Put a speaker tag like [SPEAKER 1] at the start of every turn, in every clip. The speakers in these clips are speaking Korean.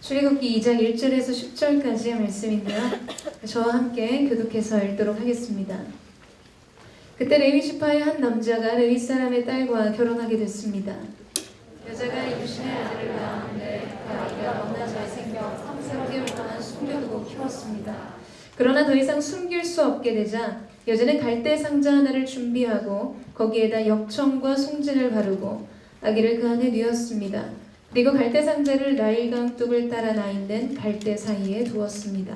[SPEAKER 1] 출애굽기 2장 1절에서 10절까지의 말씀인데요. 저와 함께 교독해서 읽도록 하겠습니다. 그때 레위 지파의 한 남자가 레위 사람의 딸과 결혼하게 됐습니다. 여자가 이웃신의 아들을 낳았는데 그 아이가 너무나 잘생겨 3-4개월 동안 숨겨두고 키웠습니다. 그러나 더 이상 숨길 수 없게 되자 여자는 갈대 상자 하나를 준비하고 거기에다 역청과 송진을 바르고 아기를 그 안에 뉘었습니다. 그리고 갈대 상자를 나일강 뚝을 따라 나 있는 갈대 사이에 두었습니다.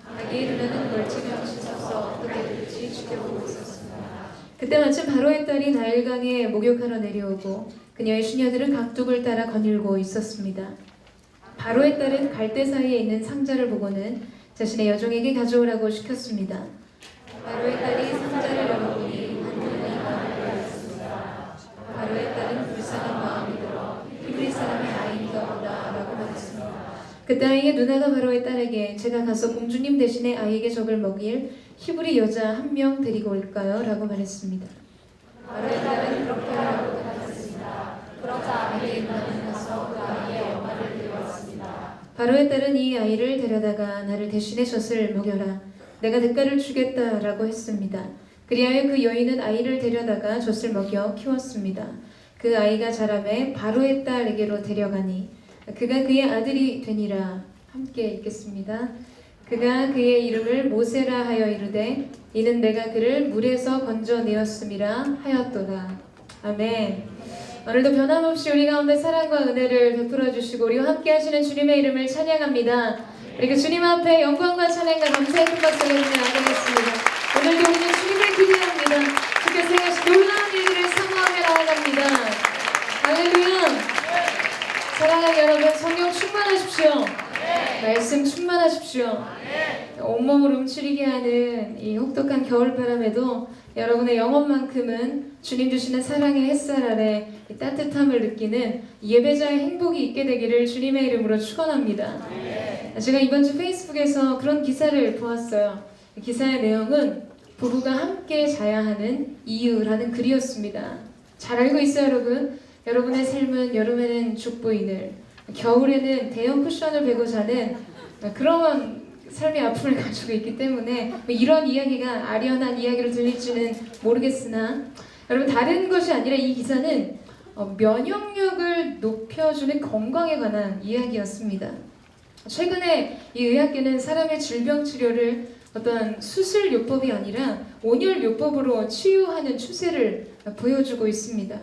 [SPEAKER 1] 아기의 눈에는 멀찌감치 서서 어떻게 될지 지켜보고 있었습니다. 그때 마침 바로의 딸이 나일강에 목욕하러 내려오고 그녀의 수녀들은 각뚝을 따라 거닐고 있었습니다. 바로의 딸은 갈대 사이에 있는 상자를 보고는 자신의 여종에게 가져오라고 시켰습니다. 바로의 딸이 상자를 열어보니 한눈에 마음을 열었습니다. 바로의 딸은 불쌍한 마음이 들어 히브리 사람의 아이인가 보다라고 말했습니다. 그때 아이의 누나가 바로의 딸에게 제가 가서 공주님 대신에 아이에게 적을 먹일 히브리 여자 한 명 데리고 올까요? 라고 말했습니다. 바로의 딸은 그렇게 하라고 대답했습니다. 그러자 아이의 누나는 가서 그 아이의 엄마를 데려왔습니다. 바로의 딸은 이 아이를 데려다가 나를 대신해 젖을 먹여라. 내가 대가를 주겠다라고 했습니다. 그리하여 그 여인은 아이를 데려다가 젖을 먹여 키웠습니다. 그 아이가 자라매 바로의 딸에게로 데려가니 그가 그의 아들이 되니라. 함께 읽겠습니다. 그가 그의 이름을 모세라 하여 이르되 이는 내가 그를 물에서 건져내었음이라 하였도다. 아멘. 오늘도 변함없이 우리 가운데 사랑과 은혜를 베풀어 주시고 우리와 함께 하시는 주님의 이름을 찬양합니다. 그리고 주님 앞에 영광과 찬양과 감사의 큰 박수를 드리겠습니다. 오늘도 우리는 주님을 기대합니다. 주께서 행하신 놀라운 일들을 사모하며 나아갑니다. 할렐루야. 사랑하는 여러분, 성령 충만하십시오. 말씀 충만하십시오. 온몸을 움츠리게 하는 이 혹독한 겨울바람에도 여러분의 영혼만큼은 주님 주시는 사랑의 햇살 아래 따뜻함을 느끼는 예배자의 행복이 있게 되기를 주님의 이름으로 축원합니다. 제가 이번 주 페이스북에서 그런 기사를 보았어요. 기사의 내용은 부부가 함께 자야 하는 이유라는 글이었습니다. 잘 알고 있어요, 여러분? 여러분의 삶은 여름에는 죽보이늘, 겨울에는 대형 쿠션을 베고 자는 그런 삶의 아픔을 가지고 있기 때문에 이런 이야기가 아련한 이야기로 들릴지는 모르겠으나 여러분, 다른 것이 아니라 이 기사는 면역력을 높여주는 건강에 관한 이야기였습니다. 최근에 이 의학계는 사람의 질병 치료를 어떤 수술요법이 아니라 온열요법으로 치유하는 추세를 보여주고 있습니다.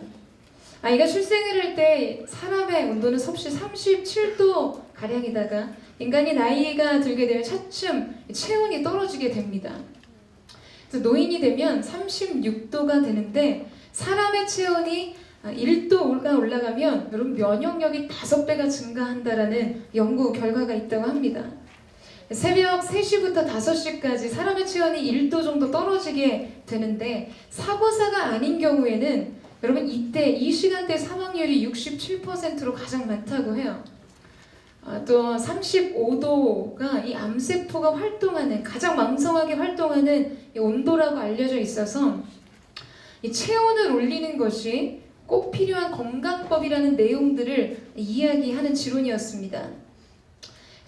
[SPEAKER 1] 아이가 출생을 할 때 사람의 온도는 섭씨 37도 가량이다가 인간이 나이가 들게 되면 차츰 체온이 떨어지게 됩니다. 그래서 노인이 되면 36도가 되는데 사람의 체온이 1도가 올라가면 여러분 면역력이 5배가 증가한다라는 연구 결과가 있다고 합니다. 새벽 3시부터 5시까지 사람의 체온이 1도 정도 떨어지게 되는데 사고사가 아닌 경우에는 여러분 이때 이 시간대 사망률이 67%로 가장 많다고 해요. 또 35도가 이 암세포가 활동하는 가장 왕성하게 활동하는 이 온도라고 알려져 있어서 이 체온을 올리는 것이 꼭 필요한 건강법이라는 내용들을 이야기하는 지론이었습니다.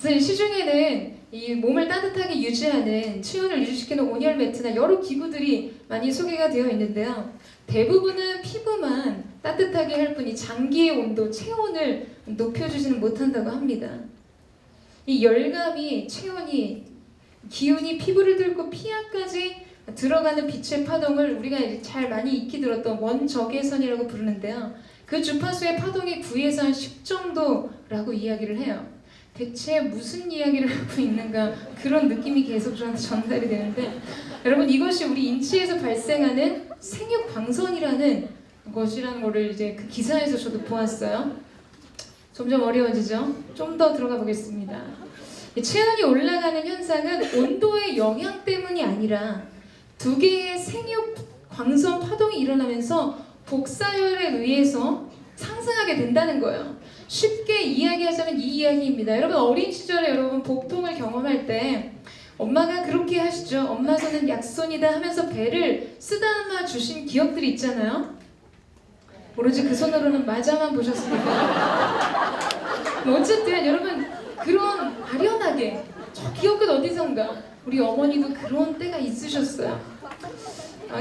[SPEAKER 1] 그래서 시중에는 이 몸을 따뜻하게 유지하는 체온을 유지시키는 온열 매트나 여러 기구들이 많이 소개가 되어 있는데요. 대부분은 피부만 따뜻하게 할 뿐이 장기의 온도, 체온을 높여주지는 못한다고 합니다. 이 열감이 체온이 기운이 피부를 뚫고 피하까지 들어가는 빛의 파동을 우리가 잘 많이 익히 들었던 원적외선이라고 부르는데요. 그 주파수의 파동이 9에서 한 10 정도라고 이야기를 해요. 대체 무슨 이야기를 하고 있는가 그런 느낌이 계속 저한테 전달이 되는데 여러분, 이것이 우리 인체에서 발생하는 생육광선이라는 것이라는 거를 이제 그 기사에서 저도 보았어요. 점점 어려워지죠? 좀 더 들어가 보겠습니다. 체온이 올라가는 현상은 온도의 영향 때문이 아니라 두 개의 생육광선 파동이 일어나면서 복사열에 의해서 상승하게 된다는 거예요. 쉽게 이야기하자면 이 이야기입니다. 여러분, 어린 시절에 여러분 복통을 경험할 때 엄마가 그렇게 하시죠. 엄마 손은 약손이다 하면서 배를 쓰다듬어 주신 기억들이 있잖아요. 오로지 그 손으로는 맞아만 보셨으니까. 어쨌든 여러분 그런 아련하게 저 기억 끝 어디선가 우리 어머니도 그런 때가 있으셨어요.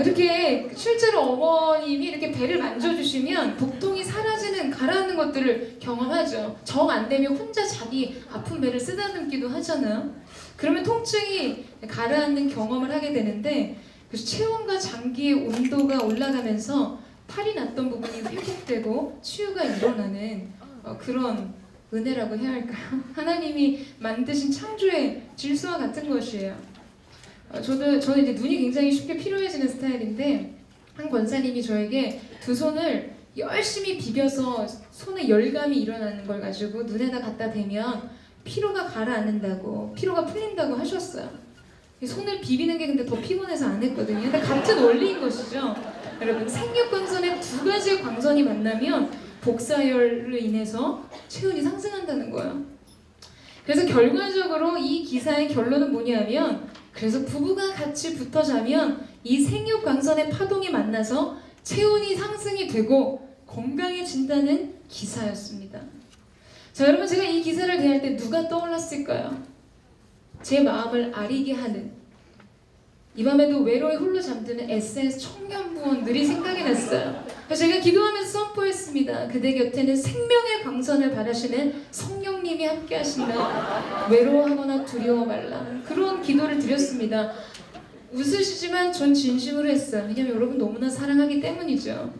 [SPEAKER 1] 이렇게 실제로 어머님이 이렇게 배를 만져주시면 복통이 사라지는 가라앉는 것들을 경험하죠. 정 안 되면 혼자 자기 아픈 배를 쓰다듬기도 하잖아요. 그러면 통증이 가라앉는 경험을 하게 되는데 그래서 체온과 장기의 온도가 올라가면서 탈이 났던 부분이 회복되고 치유가 일어나는 그런 은혜라고 해야 할까요? 하나님이 만드신 창조의 질서와 같은 것이에요. 저는 이제 눈이 굉장히 쉽게 피로해지는 스타일인데 한 권사님이 저에게 두 손을 열심히 비벼서 손에 열감이 일어나는 걸 가지고 눈에다 갖다 대면 피로가 가라앉는다고, 피로가 풀린다고 하셨어요. 손을 비비는 게 근데 더 피곤해서 안 했거든요. 근데 같은 원리인 것이죠. 여러분, 생육광선의 두 가지의 광선이 만나면 복사열로 인해서 체온이 상승한다는 거예요. 그래서 결과적으로 이 기사의 결론은 뭐냐면, 그래서 부부가 같이 붙어 자면 이 생육광선의 파동이 만나서 체온이 상승이 되고 건강해진다는 기사였습니다. 자, 여러분, 제가 이 기사를 대할 때 누가 떠올랐을까요? 제 마음을 아리게 하는, 이 밤에도 외로이 홀로 잠드는 SS 청년부원들이 생각이 났어요. 그래서 제가 기도하면서 선포했습니다. 그대 곁에는 생명의 광선을 바라시는 성령님이 함께 하신다. 외로워하거나 두려워 말라. 그런 기도를 드렸습니다. 웃으시지만 전 진심으로 했어요. 왜냐면 여러분 너무나 사랑하기 때문이죠.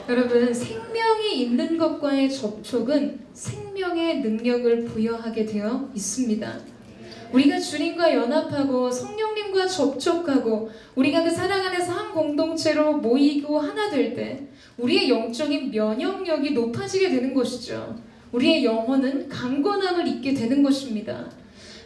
[SPEAKER 1] 여러분, 생명이 있는 것과의 접촉은 생명의 능력을 부여하게 되어 있습니다. 우리가 주님과 연합하고 성령님과 접촉하고 우리가 그 사랑 안에서 한 공동체로 모이고 하나 될 때 우리의 영적인 면역력이 높아지게 되는 것이죠. 우리의 영혼은 강건함을 잊게 되는 것입니다.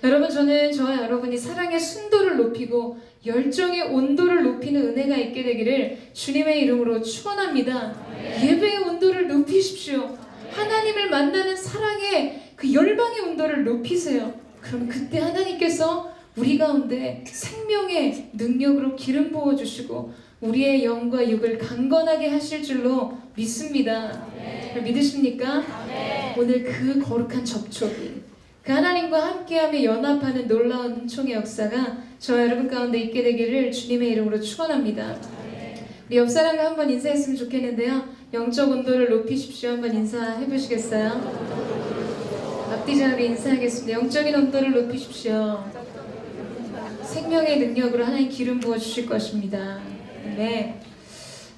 [SPEAKER 1] 여러분, 저는 저와 여러분이 사랑의 순도를 높이고 열정의 온도를 높이는 은혜가 있게 되기를 주님의 이름으로 축원합니다. 예배의 온도를 높이십시오. 하나님을 만나는 사랑의 그 열방의 온도를 높이세요. 그럼 그때 하나님께서 우리 가운데 생명의 능력으로 기름 부어주시고 우리의 영과 육을 강건하게 하실 줄로 믿습니다. 믿으십니까? 오늘 그 거룩한 접촉이, 그 하나님과 함께하며 연합하는 놀라운 은총의 역사가 저와 여러분 가운데 있게 되기를 주님의 이름으로 축원합니다. 우리 옆 사람과 한번 인사했으면 좋겠는데요. 영적 온도를 높이십시오. 한번 인사해 보시겠어요? 앞뒤 자로 인사하겠습니다. 영적인 온도를 높이십시오. 생명의 능력으로 하나님 기름 부어 주실 것입니다. 네.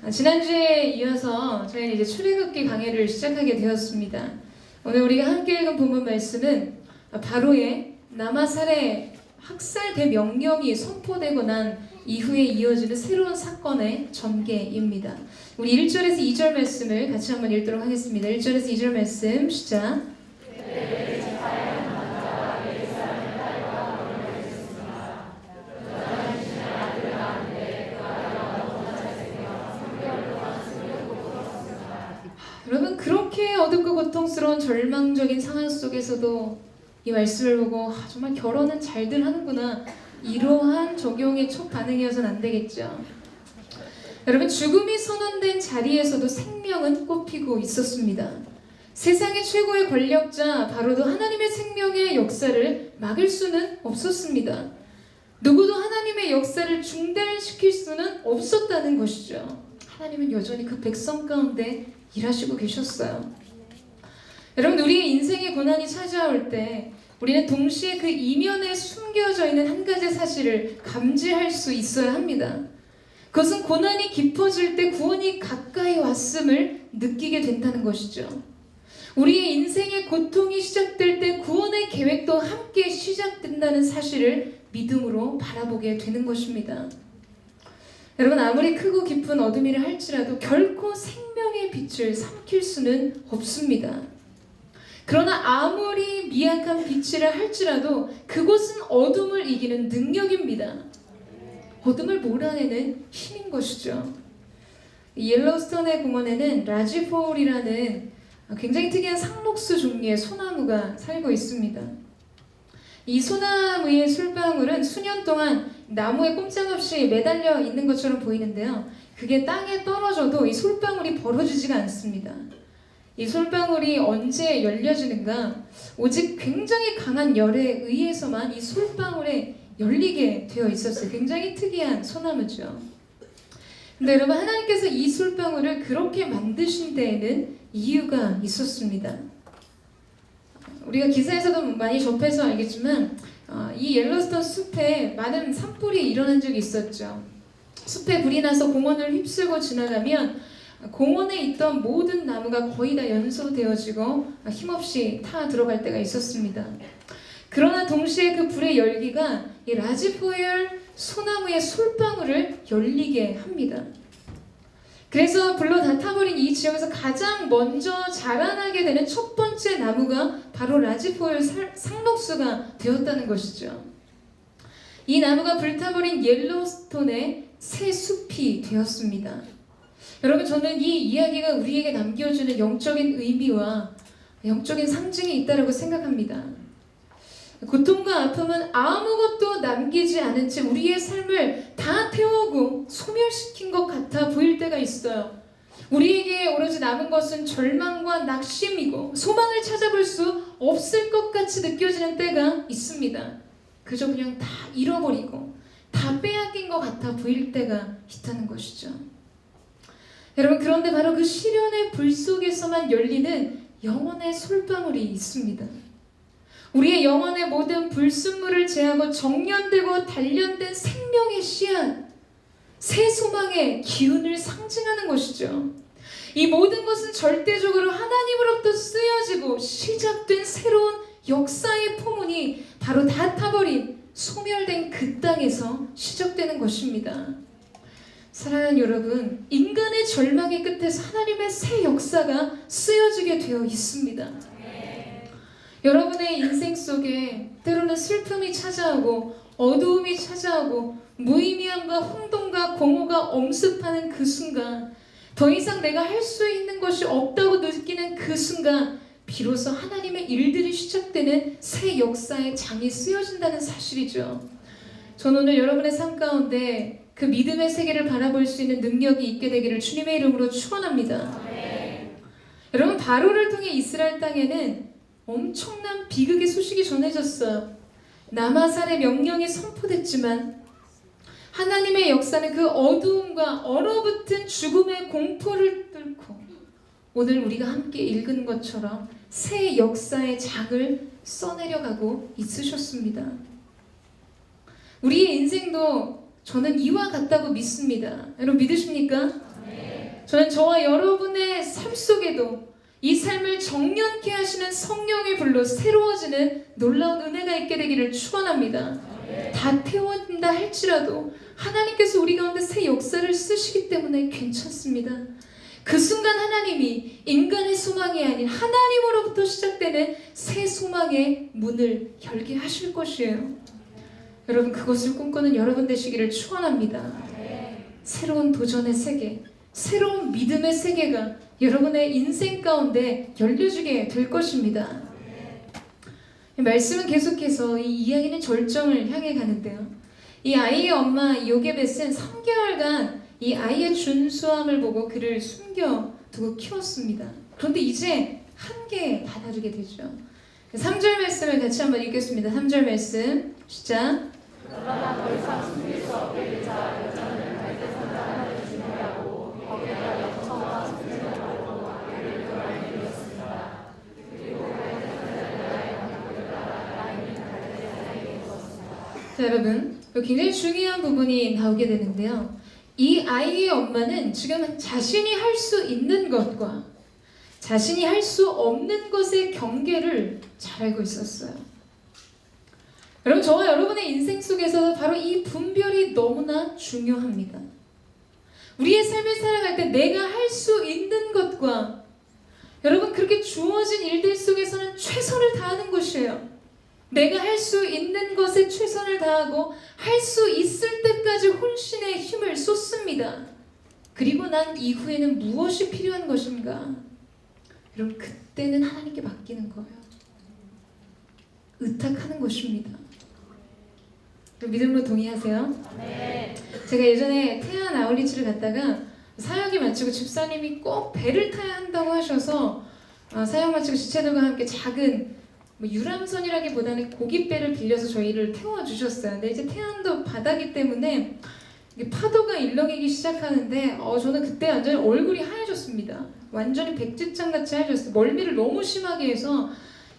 [SPEAKER 1] 지난주에 이어서 저희는 이제 출애굽기 강해를 시작하게 되었습니다. 오늘 우리가 함께 읽은 본문 말씀은 바로의 남아살의 학살대 명령이 선포되고 난 이후에 이어지는 새로운 사건의 전개입니다. 우리 1절에서 2절 말씀을 같이 한번 읽도록 하겠습니다. 1절에서 2절 말씀 시작. 여러분, 그렇게 어둡고 고통스러운 절망적인 상황 속에서도 이 말씀을 보고 정말 결혼은 잘들 하는구나, 이러한 적용의 첫 반응이어서는 안 되겠죠. 여러분, 죽음이 선언된 자리에서도 생명은 꽃피고 있었습니다. 세상의 최고의 권력자 바로도 하나님의 생명의 역사를 막을 수는 없었습니다. 누구도 하나님의 역사를 중단시킬 수는 없었다는 것이죠. 하나님은 여전히 그 백성 가운데 일하시고 계셨어요. 여러분, 우리의 인생의 고난이 찾아올 때 우리는 동시에 그 이면에 숨겨져 있는 한 가지 사실을 감지할 수 있어야 합니다. 그것은 고난이 깊어질 때 구원이 가까이 왔음을 느끼게 된다는 것이죠. 우리의 인생의 고통이 시작될 때 구원의 계획도 함께 시작된다는 사실을 믿음으로 바라보게 되는 것입니다. 여러분, 아무리 크고 깊은 어둠이라 할지라도 결코 생명의 빛을 삼킬 수는 없습니다. 그러나 아무리 미약한 빛이라 할지라도 그것은 어둠을 이기는 능력입니다. 어둠을 몰아내는 힘인 것이죠. 옐로스톤의 공원에는 라지폴이라는 굉장히 특이한 상록수 종류의 소나무가 살고 있습니다. 이 소나무의 술방울은 수년 동안 나무에 꼼짝없이 매달려 있는 것처럼 보이는데요. 그게 땅에 떨어져도 이 솔방울이 벌어지지가 않습니다. 이 솔방울이 언제 열려지는가? 오직 굉장히 강한 열에 의해서만 이 솔방울에 열리게 되어 있었어요. 굉장히 특이한 소나무죠. 근데 여러분, 하나님께서 이 솔방울을 그렇게 만드신 데에는 이유가 있었습니다. 우리가 기사에서도 많이 접해서 알겠지만 이 옐로스톤 숲에 많은 산불이 일어난 적이 있었죠. 숲에 불이 나서 공원을 휩쓸고 지나가면 공원에 있던 모든 나무가 거의 다 연소되어지고 힘없이 타 들어갈 때가 있었습니다. 그러나 동시에 그 불의 열기가 이 라지포열 소나무의 솔방울을 열리게 합니다. 그래서 불로 다 타버린 이 지역에서 가장 먼저 자라나게 되는 첫 번째 나무가 바로 라지포열 상록수가 되었다는 것이죠. 이 나무가 불타버린 옐로스톤의 새 숲이 되었습니다. 여러분, 저는 이 이야기가 우리에게 남겨주는 영적인 의미와 영적인 상징이 있다고 생각합니다. 고통과 아픔은 아무것도 남기지 않은 채 우리의 삶을 다 태우고 소멸시킨 것 같아 보일 때가 있어요. 우리에게 오로지 남은 것은 절망과 낙심이고 소망을 찾아볼 수 없을 것 같이 느껴지는 때가 있습니다. 그저 그냥 다 잃어버리고 다 빼앗긴 것 같아 보일 때가 있다는 것이죠. 여러분, 그런데 바로 그 시련의 불 속에서만 열리는 영혼의 솔방울이 있습니다. 우리의 영혼의 모든 불순물을 제하고 정련되고 단련된 생명의 씨앗, 새 소망의 기운을 상징하는 것이죠. 이 모든 것은 절대적으로 하나님으로부터 쓰여지고 시작된 새로운 역사의 포문이 바로 다 타버린 소멸된 그 땅에서 시작되는 것입니다. 사랑하는 여러분, 인간의 절망의 끝에서 하나님의 새 역사가 쓰여지게 되어 있습니다. 여러분의 인생 속에 때로는 슬픔이 찾아오고 어두움이 찾아오고 무의미함과 혼돈과 공허가 엄습하는 그 순간, 더 이상 내가 할 수 있는 것이 없다고 느끼는 그 순간 비로소 하나님의 일들이 시작되는 새 역사의 장이 쓰여진다는 사실이죠. 저는 오늘 여러분의 삶 가운데 그 믿음의 세계를 바라볼 수 있는 능력이 있게 되기를 주님의 이름으로 축원합니다. 여러분, 바로를 통해 이스라엘 땅에는 엄청난 비극의 소식이 전해졌어요. 남아살의 명령이 선포됐지만 하나님의 역사는 그 어두움과 얼어붙은 죽음의 공포를 뚫고 오늘 우리가 함께 읽은 것처럼 새 역사의 장을 써내려가고 있으셨습니다. 우리의 인생도 저는 이와 같다고 믿습니다. 여러분, 믿으십니까? 저는 저와 여러분의 삶 속에도 이 삶을 정연케 하시는 성령의 불로 새로워지는 놀라운 은혜가 있게 되기를 축원합니다. 다 태워진다 할지라도 하나님께서 우리 가운데 새 역사를 쓰시기 때문에 괜찮습니다. 그 순간 하나님이 인간의 소망이 아닌 하나님으로부터 시작되는 새 소망의 문을 열게 하실 것이에요. 여러분, 그것을 꿈꾸는 여러분 되시기를 축원합니다. 새로운 도전의 세계, 새로운 믿음의 세계가 여러분의 인생 가운데 열려지게 될 것입니다. 말씀은 계속해서 이 이야기는 절정을 향해 가는데요. 이 아이의 엄마 요게벳은 3개월간 이 아이의 준수함을 보고 그를 숨겨두고 키웠습니다. 그런데 이제 한계 다다르게 되죠. 3절 말씀을 같이 한번 읽겠습니다. 3절 말씀 시작.
[SPEAKER 2] 그러나 더 이상 숨길 수 없게 자 여자는 갈대 산자 하나를 준비하고 거기에다 영청과 수준을 바르고 아기를 그라에 이었습니다. 그리고 갈대 산자를 나의 왕국을 따라 라인이 갈대 사이에 있었습니다.
[SPEAKER 1] 자, 여러분, 굉장히 중요한 부분이 나오게 되는데요. 이 아이의 엄마는 지금 자신이 할 수 있는 것과 자신이 할 수 없는 것의 경계를 잘 알고 있었어요. 여러분, 저와 여러분의 인생 속에서 바로 이 분별이 너무나 중요합니다. 우리의 삶을 살아갈 때 내가 할 수 있는 것과 여러분, 그렇게 주어진 일들 속에서는 최선을 다하는 것이에요. 내가 할 수 있는 것에 최선을 다하고 할 수 있을 때까지 혼신의 힘을 쏟습니다. 그리고 난 이후에는 무엇이 필요한 것인가? 여러분, 그때는 하나님께 맡기는 거예요. 의탁하는 것입니다. 믿음으로 동의하세요?
[SPEAKER 2] 네.
[SPEAKER 1] 제가 예전에 태안 아울리치를 갔다가 사역이 마치고 집사님이 꼭 배를 타야 한다고 하셔서 사형 마치고 지체들과 함께 작은 뭐 유람선이라기보다는 고깃배를 빌려서 저희를 태워주셨어요. 근데 이제 태안도 바다기 때문에 이게 파도가 일렁이기 시작하는데 저는 그때 완전히 얼굴이 하얘졌습니다. 완전히 백지장 같이 하얘졌어요. 멀미를 너무 심하게 해서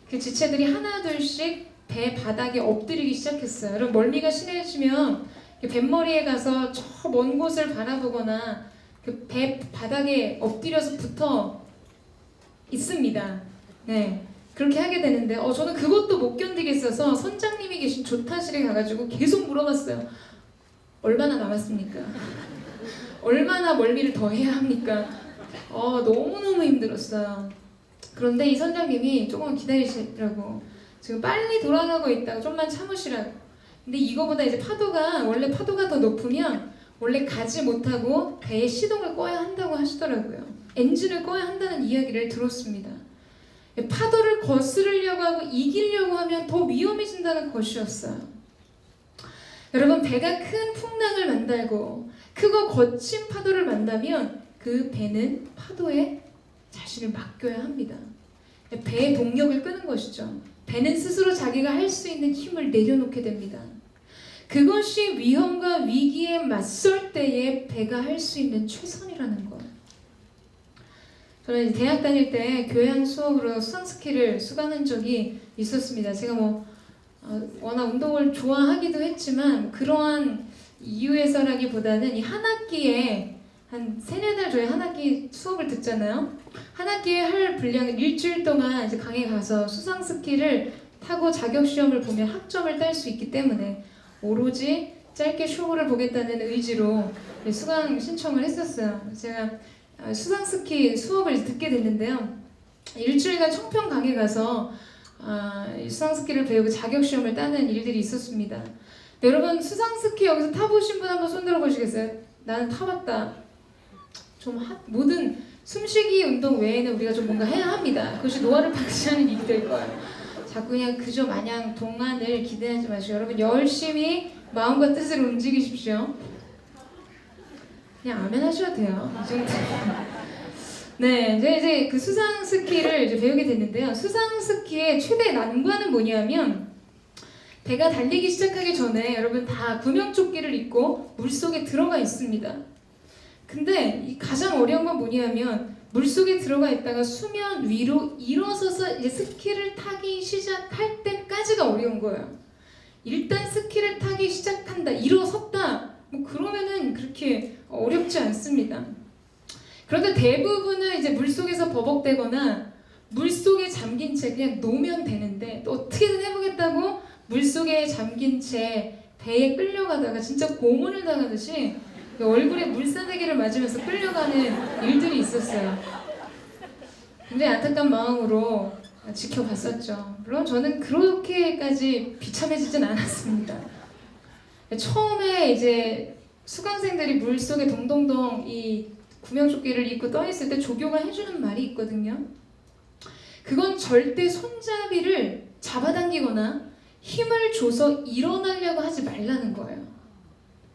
[SPEAKER 1] 그 지체들이 하나 둘씩 배 바닥에 엎드리기 시작했어요. 여러분 멀미가 심해지면 뱃머리에 가서 저 먼 곳을 바라보거나 그 배 바닥에 엎드려서 붙어 있습니다. 네, 그렇게 하게 되는데 저는 그것도 못 견디겠어서 선장님이 계신 조타실에 가가지고 계속 물어봤어요. 얼마나 남았습니까? 얼마나 멀미를 더 해야 합니까? 너무너무 힘들었어요. 그런데 이 선장님이 조금 기다리시라고, 지금 빨리 돌아가고 있다고, 좀만 참으시라고. 근데 이거보다 이제 원래 파도가 더 높으면 원래 가지 못하고 배의 시동을 꺼야 한다고 하시더라고요. 엔진을 꺼야 한다는 이야기를 들었습니다. 파도를 거스르려고 하고 이기려고 하면 더 위험해진다는 것이었어요. 여러분, 배가 큰 풍랑을 만나고 크고 거친 파도를 만나면 그 배는 파도에 자신을 맡겨야 합니다. 배의 동력을 끄는 것이죠. 배는 스스로 자기가 할 수 있는 힘을 내려놓게 됩니다. 그것이 위험과 위기에 맞설 때에 배가 할 수 있는 최선이라는 것. 저는 대학 다닐 때 교양 수업으로 수상스키를 수강한 적이 있었습니다. 제가 워낙 운동을 좋아하기도 했지만 그러한 이유에서라기보다는 이 한 학기에 한 3-4달 저희 한 학기 수업을 듣잖아요. 한 학기에 할 분량은 일주일 동안 이제 강에 가서 수상스키를 타고 자격시험을 보면 학점을 딸 수 있기 때문에 오로지 짧게 쇼를 보겠다는 의지로 수강 신청을 했었어요. 제가 수상스키 수업을 듣게 됐는데요. 일주일간 청평 강에 가서 수상스키를 배우고 자격시험을 따는 일들이 있었습니다. 여러분, 수상스키 여기서 타보신 분 한번 손 들어보시겠어요? 나는 타봤다. 모든 숨쉬기 운동 외에는 우리가 좀 뭔가 해야 합니다. 그것이 노화를 방지하는 일이 될 거예요. 자꾸 그냥 그저 마냥 동안을 기대하지 마시고 여러분 열심히 마음과 뜻을 움직이십시오. 그냥 아멘 하셔도 돼요. 이 정도. 네, 이제 그 수상 스키를 이제 배우게 됐는데요. 수상 스키의 최대 난관은 뭐냐면 배가 달리기 시작하기 전에 여러분 다 구명조끼를 입고 물속에 들어가 있습니다. 근데 이 가장 어려운 건 뭐냐면 물속에 들어가 있다가 수면 위로 일어서서 이제 스키를 타기 시작할 때까지가 어려운 거예요. 일단 스키를 타기 시작한다, 일어섰다, 그러면은 그렇게 어렵지 않습니다. 그런데 대부분은 이제 물속에서 버벅대거나 물속에 잠긴 채 그냥 놓으면 되는데 또 어떻게든 해보겠다고 물속에 잠긴 채 배에 끌려가다가 진짜 고문을 당하듯이 얼굴에 물사대기를 맞으면서 끌려가는 일들이 있었어요. 굉장히 안타까운 마음으로 지켜봤었죠. 물론 저는 그렇게까지 비참해지진 않았습니다. 처음에 이제 수강생들이 물속에 동동동 이 구명조끼를 입고 떠있을 때 조교가 해주는 말이 있거든요. 그건 절대 손잡이를 잡아당기거나 힘을 줘서 일어나려고 하지 말라는 거예요.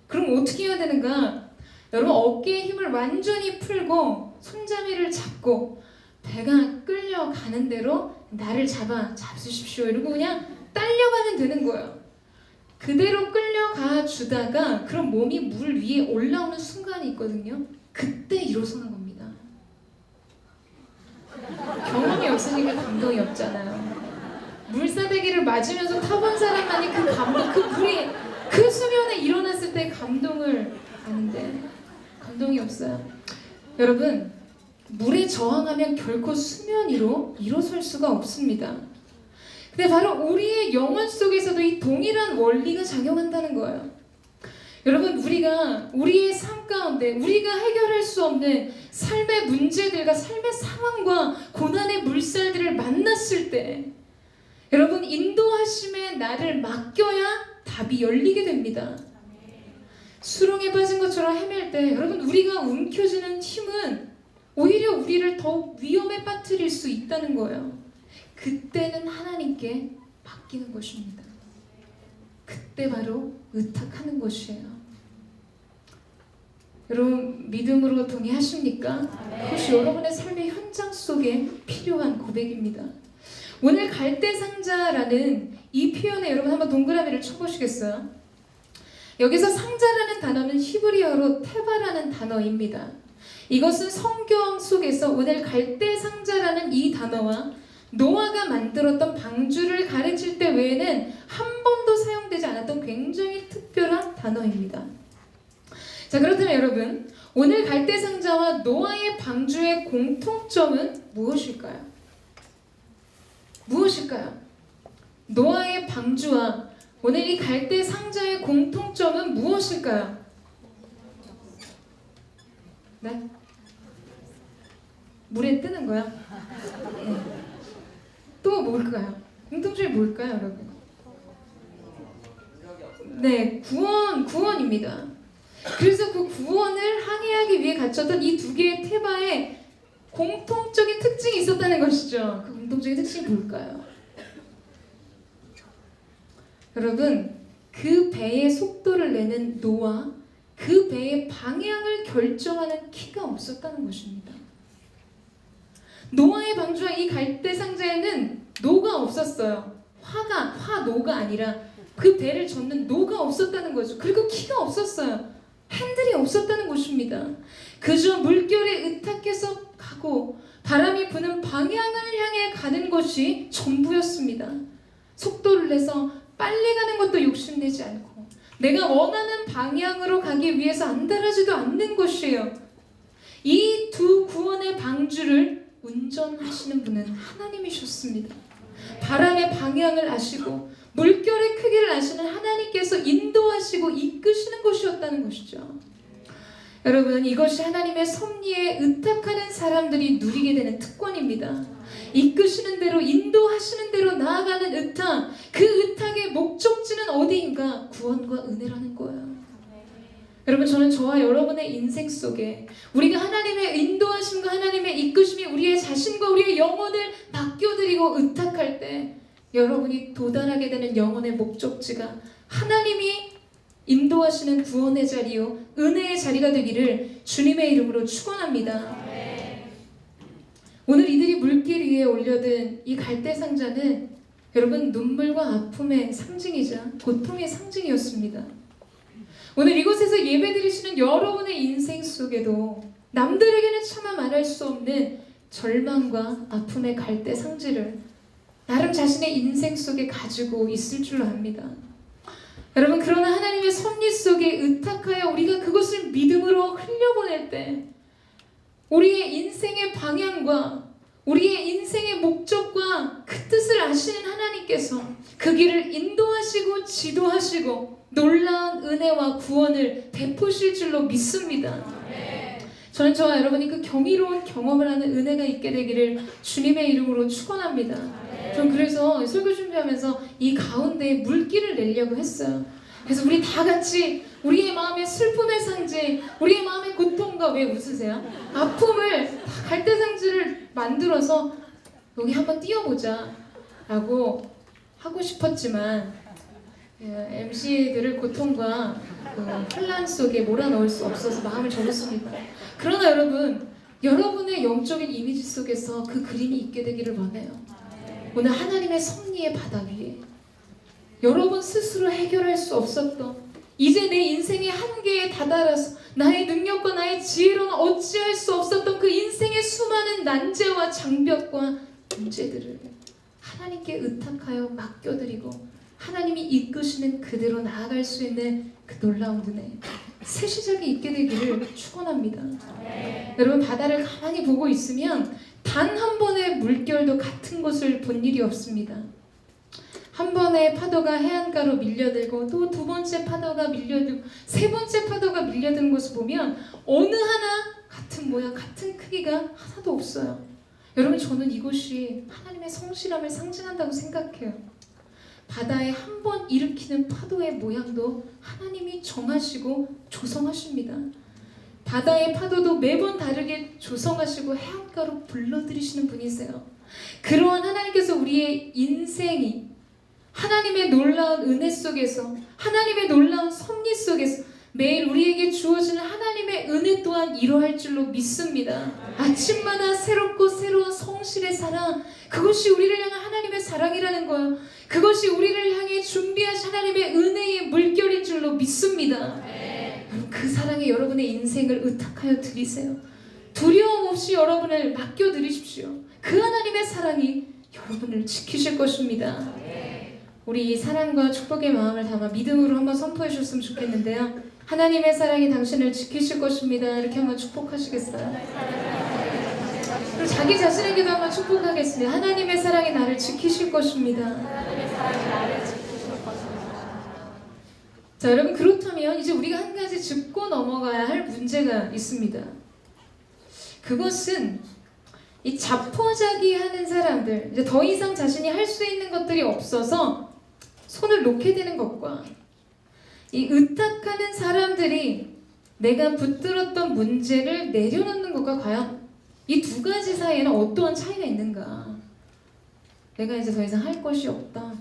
[SPEAKER 1] 그럼 어떻게 해야 되는가? 여러분, 어깨에 힘을 완전히 풀고 손잡이를 잡고 배가 끌려가는 대로 나를 잡수십시오. 이러고 그냥 딸려가면 되는 거예요. 그대로 끌려가 주다가 그럼 몸이 물 위에 올라오는 순간이 있거든요. 그때 일어서는 겁니다. 경험이 없으니까 감동이 없잖아요. 물사대기를 맞으면서 타본 사람만이 그 감동, 그 수면에 일어났을 때 감동을 아는데 감동이 없어요. 여러분, 물에 저항하면 결코 수면 위로 일어설 수가 없습니다. 근데 바로 우리의 영혼 속에서도 이 동일한 원리가 작용한다는 거예요. 여러분, 우리가 우리의 삶 가운데 우리가 해결할 수 없는 삶의 문제들과 삶의 상황과 고난의 물살들을 만났을 때 여러분, 인도하심에 나를 맡겨야 답이 열리게 됩니다. 수렁에 빠진 것처럼 헤맬 때 여러분, 우리가 움켜쥐는 힘은 오히려 우리를 더욱 위험에 빠뜨릴 수 있다는 거예요. 그때는 하나님께 맡기는 것입니다. 그때 바로 의탁하는 것이에요. 여러분 믿음으로 동의하십니까? 그것이 여러분의 삶의 현장 속에 필요한 고백입니다. 오늘 갈대상자라는 이 표현에 여러분 한번 동그라미를 쳐보시겠어요? 여기서 상자라는 단어는 히브리어로 테바라는 단어입니다. 이것은 성경 속에서 오늘 갈대상자라는 이 단어와 노아가 만들었던 방주를 가르칠 때 외에는 한 번도 사용되지 않았던 굉장히 특별한 단어입니다. 자, 그렇다면 여러분, 오늘 갈대상자와 노아의 방주의 공통점은 무엇일까요? 무엇일까요? 노아의 방주와 오늘 이 갈대상자의 공통점은 무엇일까요? 네? 물에 뜨는 거야? 네. 또 뭘까요? 공통점이 뭘까요, 여러분? 네, 구원입니다. 그래서 그 구원을 항해하기 위해 갖췄던 이 두 개의 테바에 공통적인 특징이 있었다는 것이죠. 그 공통적인 특징이 뭘까요? 여러분, 그 배의 속도를 내는 노아, 그 배의 방향을 결정하는 키가 없었다는 것입니다. 노아의 방주와 이 갈대상자에는 노가 없었어요. 화노가 아니라 그 배를 젓는 노가 없었다는 거죠. 그리고 키가 없었어요. 핸들이 없었다는 것입니다. 그저 물결에 의탁해서 가고 바람이 부는 방향을 향해 가는 것이 전부였습니다. 속도를 내서 빨리 가는 것도 욕심내지 않고 내가 원하는 방향으로 가기 위해서 안달하지도 않는 것이에요. 이 두 구원의 방주를 운전하시는 분은 하나님이셨습니다. 바람의 방향을 아시고 물결의 크기를 아시는 하나님께서 인도하시고 이끄시는 것이었다는 것이죠. 여러분, 이것이 하나님의 섭리에 의탁하는 사람들이 누리게 되는 특권입니다. 이끄시는 대로, 인도하시는 대로 나아가는 의탁, 그 의탁의 목적지는 어디인가? 구원과 은혜라는 거예요. 여러분, 저는 저와 여러분의 인생 속에 우리가 하나님의 인도하심과 하나님의 이끄심이 우리의 자신과 우리의 영혼을 맡겨드리고 의탁할 때 여러분이 도달하게 되는 영혼의 목적지가 하나님이 인도하시는 구원의 자리요 은혜의 자리가 되기를 주님의 이름으로 축원합니다. 오늘 이들이 물길 위에 올려든 이 갈대상자는 여러분 눈물과 아픔의 상징이자 고통의 상징이었습니다. 오늘 이곳에서 예배드리시는 여러분의 인생 속에도 남들에게는 차마 말할 수 없는 절망과 아픔의 갈대상지를 나름 자신의 인생 속에 가지고 있을 줄로 압니다. 여러분, 그러나 하나님의 섭리 속에 의탁하여 우리가 그것을 믿음으로 흘려보낼 때 우리의 인생의 방향과 우리의 인생의 목적과 그 뜻을 아시는 하나님께서 그 길을 인도하시고 지도하시고 놀라운 은혜와 구원을 베푸실 줄로 믿습니다. 저는 저와 여러분이 그 경이로운 경험을 하는 은혜가 있게 되기를 주님의 이름으로 축원합니다. 전 그래서 설교 준비하면서 이 가운데에 물길을 내려고 했어요. 그래서 우리 다 같이 우리의 마음의 슬픔의 상징, 우리의 마음의 고통과, 왜 웃으세요? 아픔을 갈대상지를 만들어서 여기 한번 띄워보자 라고 하고 싶었지만 MC들을 고통과 혼란 속에 몰아넣을 수 없어서 마음을 접었습니다. 그러나 여러분의 영적인 이미지 속에서 그 그림이 있게 되기를 원해요. 오늘 하나님의 섭리의 바다 위에 여러분 스스로 해결할 수 없었던, 이제 내 인생의 한계에 다다라서 나의 능력과 나의 지혜로는 어찌할 수 없었던 그 인생의 수많은 난제와 장벽과 문제들을 하나님께 의탁하여 맡겨드리고 하나님이 이끄시는 그대로 나아갈 수 있는 그 놀라운 은혜, 새 시작이 있게 되기를 축원합니다. 여러분, 바다를 가만히 보고 있으면 단 한 번의 물결도 같은 곳을 본 일이 없습니다. 한 번의 파도가 해안가로 밀려들고 또 두 번째 파도가 밀려들고 세 번째 파도가 밀려드는 것을 보면 어느 하나 같은 모양, 같은 크기가 하나도 없어요. 여러분, 저는 이것이 하나님의 성실함을 상징한다고 생각해요. 바다에 한 번 일으키는 파도의 모양도 하나님이 정하시고 조성하십니다. 바다의 파도도 매번 다르게 조성하시고 해안가로 불러들이시는 분이세요. 그러한 하나님께서 우리의 인생이 하나님의 놀라운 은혜 속에서, 하나님의 놀라운 섭리 속에서 매일 우리에게 주어지는 하나님의 은혜 또한 이러할 줄로 믿습니다. 아침마다 새롭고 새로운 성실의 사랑, 그것이 우리를 향한 하나님의 사랑이라는 거예요. 그것이 우리를 향해 준비하신 하나님의 은혜의 물결인 줄로 믿습니다. 그 사랑에 여러분의 인생을 의탁하여 드리세요. 두려움 없이 여러분을 맡겨드리십시오. 그 하나님의 사랑이 여러분을 지키실 것입니다. 우리 이 사랑과 축복의 마음을 담아 믿음으로 한번 선포해 주셨으면 좋겠는데요. 하나님의 사랑이 당신을 지키실 것입니다. 이렇게 한번 축복하시겠어요? 그리고 자기 자신에게도 한번 축복하겠습니다. 하나님의 사랑이 나를 지키실 것입니다.
[SPEAKER 2] 하나님의 사랑이 나를 지키실 것입니다.
[SPEAKER 1] 자, 여러분, 그렇다면 이제 우리가 한 가지 짚고 넘어가야 할 문제가 있습니다. 그것은 이 자포자기 하는 사람들, 이제 더 이상 자신이 할 수 있는 것들이 없어서 손을 놓게 되는 것과 이 의탁하는 사람들이 내가 붙들었던 문제를 내려놓는 것과 과연 이 두 가지 사이에는 어떠한 차이가 있는가? 내가 이제 더 이상 할 것이 없다.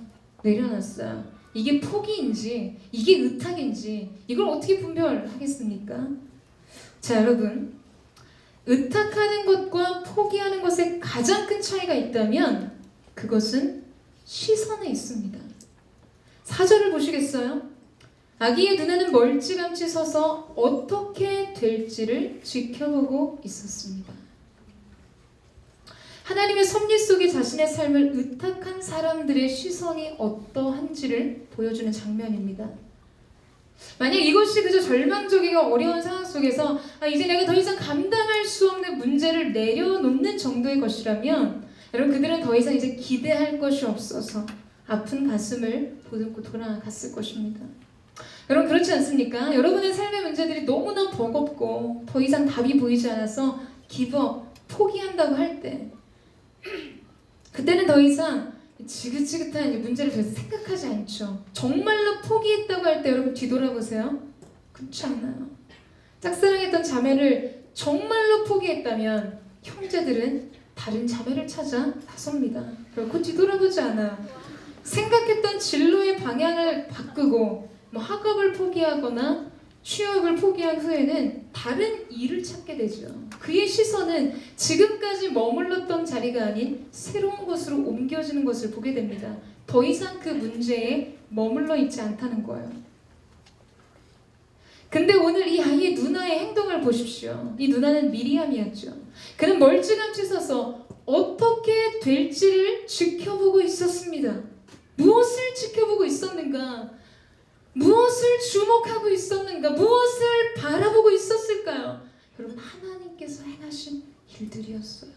[SPEAKER 1] 내려놨어요. 이게 포기인지 이게 의탁인지 이걸 어떻게 분별하겠습니까? 자, 여러분, 의탁하는 것과 포기하는 것에 가장 큰 차이가 있다면 그것은 시선에 있습니다. 4절을 보시겠어요? 아기의 눈에는 멀찌감치 서서 어떻게 될지를 지켜보고 있었습니다. 하나님의 섭리 속에 자신의 삶을 의탁한 사람들의 시선이 어떠한지를 보여주는 장면입니다. 만약 이것이 그저 절망적이고 어려운 상황 속에서 이제 내가 더 이상 감당할 수 없는 문제를 내려놓는 정도의 것이라면 여러분, 그들은 더 이상 이제 기대할 것이 없어서 아픈 가슴을 보듬고 돌아갔을 것입니다. 여러분, 그렇지 않습니까? 여러분의 삶의 문제들이 너무나 버겁고 더 이상 답이 보이지 않아서 기브업, 포기한다고 할 때, 그때는 더 이상 지긋지긋한 문제를 더 이상 생각하지 않죠. 정말로 포기했다고 할 때 여러분 뒤돌아보세요. 그렇지 않아요. 짝사랑했던 자매를 정말로 포기했다면 형제들은 다른 자매를 찾아 나섭니다. 결코 뒤돌아보지 않아요. 생각했던 진로의 방향을 바꾸고 학업을 포기하거나 취업을 포기한 후에는 다른 일을 찾게 되죠. 그의 시선은 지금까지 머물렀던 자리가 아닌 새로운 곳으로 옮겨지는 것을 보게 됩니다. 더 이상 그 문제에 머물러 있지 않다는 거예요. 근데 오늘 이 아이의 누나의 행동을 보십시오. 이 누나는 미리암이었죠. 그는 멀찌감치 서서 어떻게 될지를 지켜보고 있었습니다. 무엇을 지켜보고 있었는가? 무엇을 주목하고 있었는가? 무엇을 바라보고 있었을까요? 여러분, 하나님께서 행하신 일들이었어요.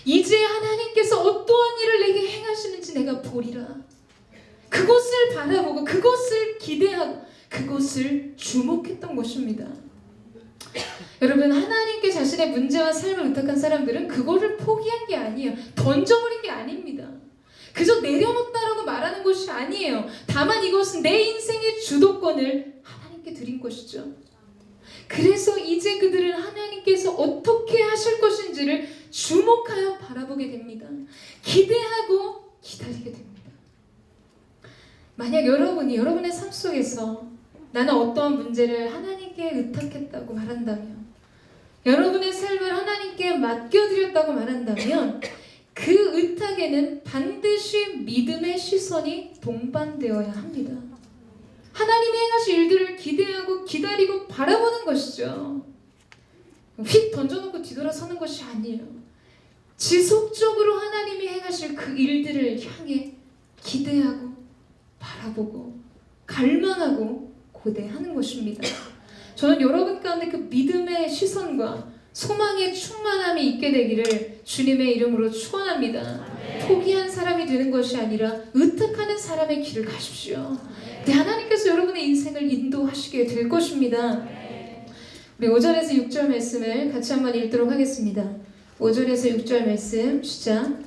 [SPEAKER 1] 이제 하나님께서 어떠한 일을 내게 행하시는지 내가 보리라. 그것을 바라보고 그것을 기대하고 그것을 주목했던 것입니다. 여러분, 하나님께 자신의 문제와 삶을 의탁한 사람들은 그거를 포기한 게 아니에요. 던져버린 게 아닙니다. 그저 내려놓았다라고 말하는 것이 아니에요. 다만 이것은 내 인생의 주도권을 하나님께 드린 것이죠. 그래서 이제 그들은 하나님께서 어떻게 하실 것인지를 주목하여 바라보게 됩니다. 기대하고 기다리게 됩니다. 만약 여러분이 여러분의 삶 속에서 나는 어떠한 문제를 하나님께 의탁했다고 말한다면, 여러분의 삶을 하나님께 맡겨드렸다고 말한다면 그 의탁에는 반드시 믿음의 시선이 동반되어야 합니다. 하나님이 행하실 일들을 기대하고 기다리고 바라보는 것이죠. 휙 던져놓고 뒤돌아서는 것이 아니에요. 지속적으로 하나님이 행하실 그 일들을 향해 기대하고 바라보고 갈망하고 고대하는 것입니다. 저는 여러분 가운데 그 믿음의 시선과 소망의 충만함이 있게 되기를 주님의 이름으로 축원합니다. 포기한 사람이 되는 것이 아니라 의탁하는 사람의 길을 가십시오. 하나님께서 여러분의 인생을 인도하시게 될 것입니다. 우리 5절에서 6절 말씀을 같이 한번 읽도록 하겠습니다. 5절에서 6절 말씀 시작.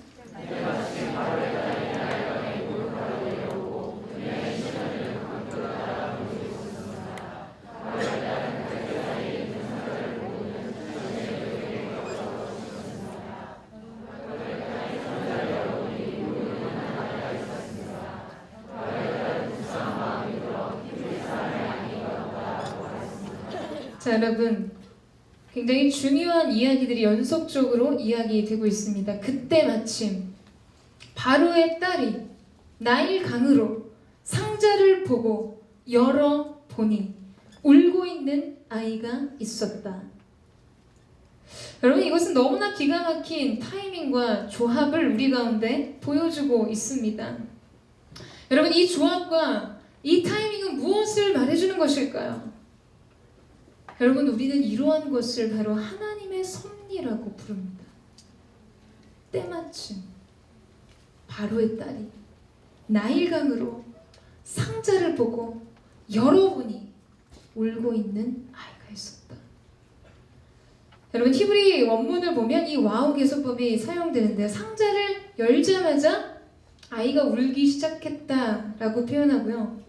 [SPEAKER 1] 자, 여러분, 굉장히 중요한 이야기들이 연속적으로 이야기되고 있습니다. 그때 마침 바로의 딸이 나일 강으로 상자를 보고 열어보니 울고 있는 아이가 있었다. 여러분, 이것은 너무나 기가 막힌 타이밍과 조합을 우리 가운데 보여주고 있습니다. 여러분, 이 조합과 이 타이밍은 무엇을 말해주는 것일까요? 여러분, 우리는 이러한 것을 바로 하나님의 섭리라고 부릅니다. 때마침 바로의 딸이 나일강으로 상자를 보고 열어보니 울고 있는 아이가 있었다. 여러분, 히브리 원문을 보면 이 와우 개소법이 사용되는데요. 상자를 열자마자 아이가 울기 시작했다라고 표현하고요.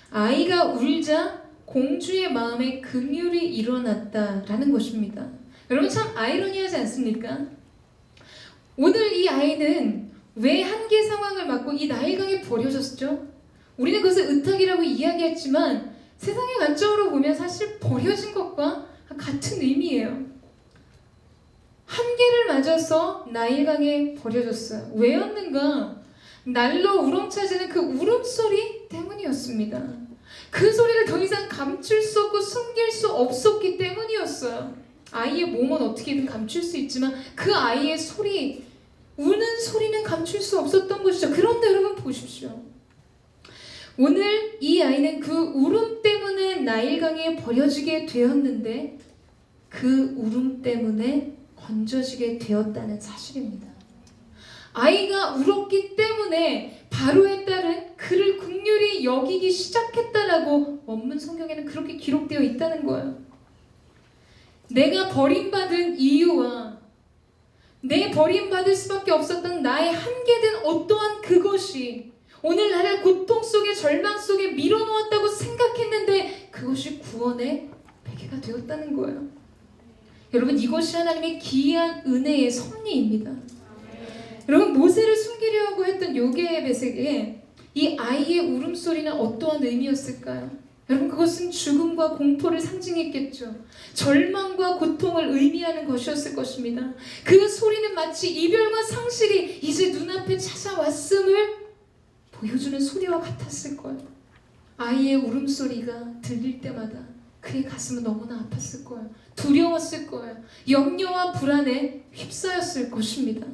[SPEAKER 1] 아이가 울자 공주의 마음에 긍휼이 일어났다라는 것입니다. 여러분, 참 아이러니하지 않습니까? 오늘 이 아이는 왜 한계 상황을 맞고 이 나일강에 버려졌죠? 우리는 그것을 의탁이라고 이야기했지만 세상의 관점으로 보면 사실 버려진 것과 같은 의미예요. 한계를 맞아서 나일강에 버려졌어요. 왜였는가? 날로 우렁차지는 그 울음소리 때문이었습니다. 그 소리를 더 이상 감출 수 없고 숨길 수 없었기 때문이었어요. 아이의 몸은 어떻게든 감출 수 있지만 그 아이의 소리, 우는 소리는 감출 수 없었던 것이죠. 그런데 여러분 보십시오. 오늘 이 아이는 그 울음 때문에 나일강에 버려지게 되었는데 그 울음 때문에 건져지게 되었다는 사실입니다. 아이가 울었기 때문에 바로의 딸은 그를 긍휼히 여기기 시작했다라고 원문 성경에는 그렇게 기록되어 있다는 거예요. 내가 버림받은 이유와 내 버림받을 수밖에 없었던 나의 한계된 어떠한 그것이 오늘 나를 고통 속에 절망 속에 밀어놓았다고 생각했는데 그것이 구원의 베개가 되었다는 거예요. 여러분, 이것이 하나님의 기이한 은혜의 섭리입니다. 여러분, 모세를 숨기려고 했던 요게벳에게 이 아이의 울음소리는 어떠한 의미였을까요? 여러분, 그것은 죽음과 공포를 상징했겠죠. 절망과 고통을 의미하는 것이었을 것입니다. 그 소리는 마치 이별과 상실이 이제 눈앞에 찾아왔음을 보여주는 소리와 같았을 거예요. 아이의 울음소리가 들릴 때마다 그의 가슴은 너무나 아팠을 거예요. 두려웠을 거예요. 염려와 불안에 휩싸였을 것입니다.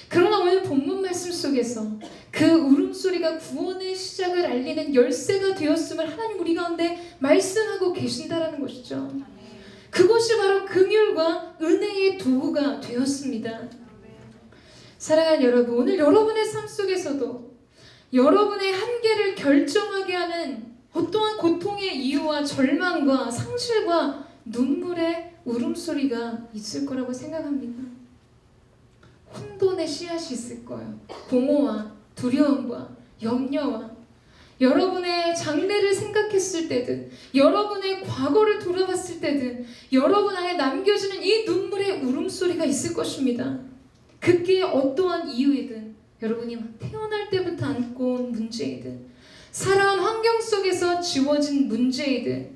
[SPEAKER 1] 그러나 오늘 본문 말씀 속에서 그 울음소리가 구원의 시작을 알리는 열쇠가 되었음을 하나님 우리 가운데 말씀하고 계신다라는 것이죠. 그것이 바로 긍휼과 은혜의 도구가 되었습니다. 사랑하는 여러분, 오늘 여러분의 삶 속에서도 여러분의 한계를 결정하게 하는 어떠한 고통의 이유와 절망과 상실과 눈물의 울음소리가 있을 거라고 생각합니다. 혼돈의 씨앗이 있을 거예요. 공허와 두려움과 염려와 여러분의 장래를 생각했을 때든 여러분의 과거를 돌아봤을 때든 여러분 안에 남겨지는 이 눈물의 울음소리가 있을 것입니다. 그게 어떠한 이유이든 여러분이 태어날 때부터 안고 온 문제이든 살아온 환경 속에서 지워진 문제이든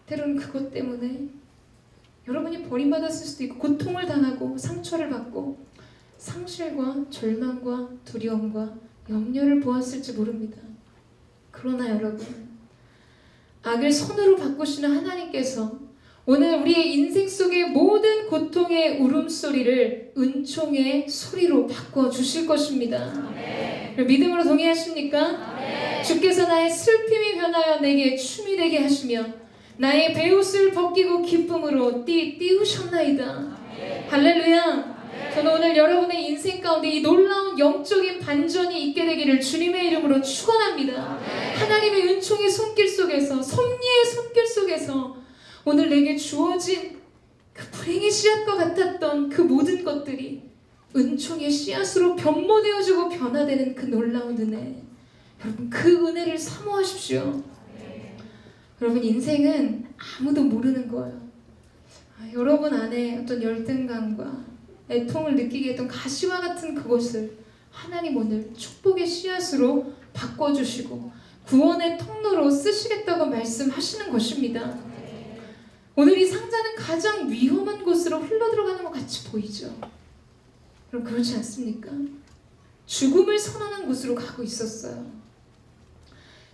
[SPEAKER 1] 때로는 그것 때문에 여러분이 버림받았을 수도 있고 고통을 당하고 상처를 받고 상실과 절망과 두려움과 염려를 보았을지 모릅니다. 그러나 여러분, 악을 손으로 바꾸시는 하나님께서 오늘 우리의 인생 속의 모든 고통의 울음소리를 은총의 소리로 바꿔주실 것입니다. 믿음으로 동의하십니까? 주께서 나의 슬픔이 변하여 내게 춤이 되게 하시며 나의 베옷을 벗기고 기쁨으로 띄우셨나이다. 할렐루야. 저는 오늘 여러분의 인생 가운데 이 놀라운 영적인 반전이 있게 되기를 주님의 이름으로 축원합니다. 하나님의 은총의 손길 속에서 섭리의 손길 속에서 오늘 내게 주어진 그 불행의 씨앗과 같았던 그 모든 것들이 은총의 씨앗으로 변모되어지고 변화되는 그 놀라운 은혜, 여러분 그 은혜를 사모하십시오. 여러분, 인생은 아무도 모르는 거예요. 여러분 안에 어떤 열등감과 애통을 느끼게 했던 가시와 같은 그것을 하나님 오늘 축복의 씨앗으로 바꿔주시고 구원의 통로로 쓰시겠다고 말씀하시는 것입니다. 오늘 이 상자는 가장 위험한 곳으로 흘러들어가는 것 같이 보이죠? 그럼 그렇지 않습니까? 죽음을 선언한 곳으로 가고 있었어요.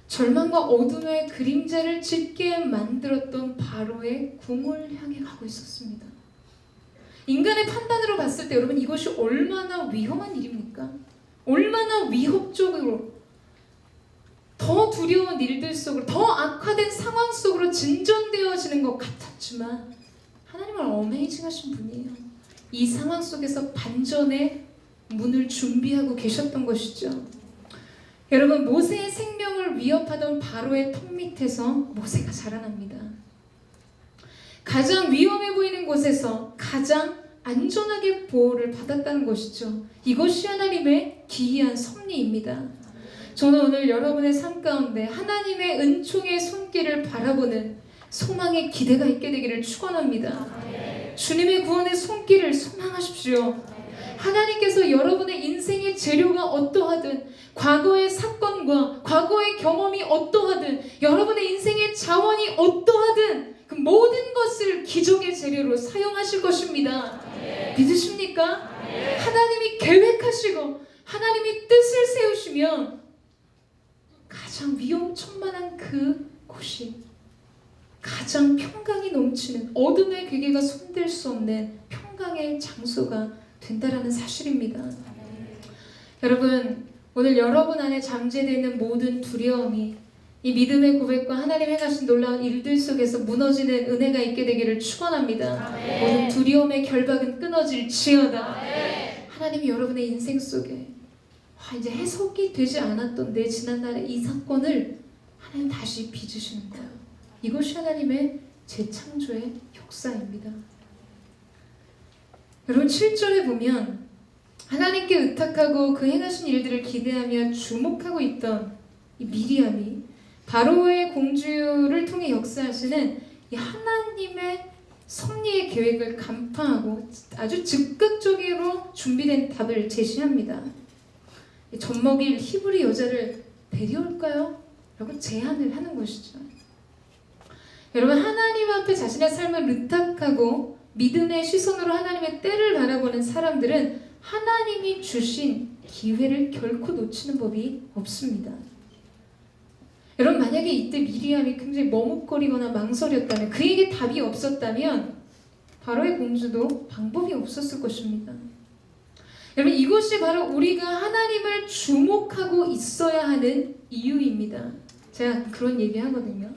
[SPEAKER 1] 절망과 어둠의 그림자를 짙게 만들었던 바로의 궁을 향해 가고 있었습니다. 인간의 판단으로 봤을 때 여러분 이것이 얼마나 위험한 일입니까? 얼마나 위협적으로 더 두려운 일들 속으로 더 악화된 상황 속으로 진전되어지는 것 같았지만 하나님은 어메이징하신 분이에요. 이 상황 속에서 반전의 문을 준비하고 계셨던 것이죠. 여러분 모세의 생명을 위협하던 바로의 턱 밑에서 모세가 자라납니다. 가장 위험해 보이는 곳에서 가장 안전하게 보호를 받았다는 것이죠. 이것이 하나님의 기이한 섭리입니다. 저는 오늘 여러분의 삶 가운데 하나님의 은총의 손길을 바라보는 소망의 기대가 있게 되기를 축원합니다. 주님의 구원의 손길을 소망하십시오. 하나님께서 여러분의 인생의 재료가 어떠하든 과거의 사건과 과거의 경험이 어떠하든 여러분의 인생의 자원이 어떠하든 그 모든 것을 기적의 재료로 사용하실 것입니다. 믿으십니까? 하나님이 계획하시고 하나님이 뜻을 세우시면 가장 위험천만한 그 곳이 가장 평강이 넘치는 어둠의 괴계가 손댈 수 없는 평강의 장소가 된다라는 사실입니다. 여러분 오늘 여러분 안에 잠재되어 있는 모든 두려움이 이 믿음의 고백과 하나님 행하신 놀라운 일들 속에서 무너지는 은혜가 있게 되기를 축원합니다. 모든 두려움의 결박은 끊어질지어다. 하나님이 여러분의 인생 속에 이제 해석이 되지 않았던 내 지난날의 이 사건을 하나님 다시 빚으시는 거예요. 이것이 하나님의 재창조의 역사입니다. 여러분 7절에 보면 하나님께 의탁하고 그 행하신 일들을 기대하며 주목하고 있던 이 미리암이 바로의 공주를 통해 역사하시는 이 하나님의 섭리의 계획을 간파하고 아주 즉각적으로 준비된 답을 제시합니다. 젖먹일 히브리 여자를 데려올까요? 라고 제안을 하는 것이죠. 여러분 하나님 앞에 자신의 삶을 의탁하고 믿음의 시선으로 하나님의 때를 바라보는 사람들은 하나님이 주신 기회를 결코 놓치는 법이 없습니다. 여러분 만약에 이때 미리암이 굉장히 머뭇거리거나 망설였다면 그에게 답이 없었다면 바로의 공주도 방법이 없었을 것입니다. 여러분 이것이 바로 우리가 하나님을 주목하고 있어야 하는 이유입니다. 제가 그런 얘기 하거든요.